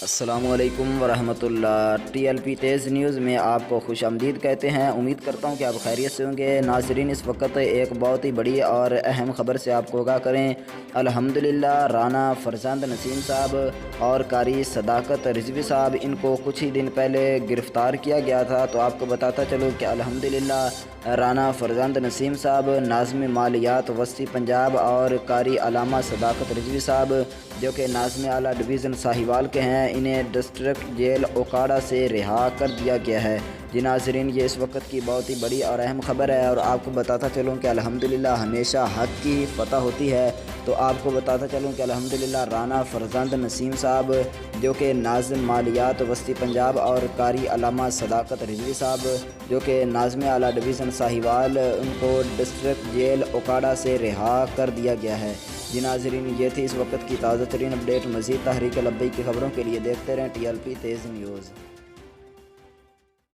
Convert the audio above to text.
السلام علیکم ورحمۃ اللہ۔ ٹی ایل پی تیز نیوز میں آپ کو خوش آمدید کہتے ہیں۔ امید کرتا ہوں کہ آپ خیریت سے ہوں گے۔ ناظرین، اس وقت ایک بہت ہی بڑی اور اہم خبر سے آپ کو آگاہ کریں۔ الحمدللہ رانا فرزند نسیم صاحب اور قاری صداقت رضوی صاحب، ان کو کچھ ہی دن پہلے گرفتار کیا گیا تھا۔ تو آپ کو بتاتا چلوں کہ الحمدللہ رانا فرزند نسیم صاحب، ناظم مالیات وسطی پنجاب، اور قاری علامہ صداقت رضوی صاحب جو کہ ناظم اعلیٰ ڈویژن ساہیوال کے ہیں، انہیں ڈسٹرکٹ جیل اوکاڑا سے رہا کر دیا گیا ہے۔ جی ناظرین، یہ اس وقت کی بہت ہی بڑی اور اہم خبر ہے، اور آپ کو بتاتا چلوں کہ الحمدللہ ہمیشہ حق کی فتح ہوتی ہے۔ تو آپ کو بتاتا چلوں کہ الحمدللہ رانا فرزند نسیم صاحب جو کہ ناظم مالیات وسطی پنجاب، اور قاری علامہ صداقت رضوی صاحب جو کہ ناظم اعلیٰ ڈویژن ساہیوال، ان کو ڈسٹرکٹ جیل اوکاڑا سے رہا کر دیا گیا ہے۔ جی ناظرین، یہ تھی اس وقت کی تازہ ترین اپڈیٹ۔ مزید تحریک لبیک کی خبروں کے لیے دیکھتے رہیں ٹی ایل پی تیز نیوز۔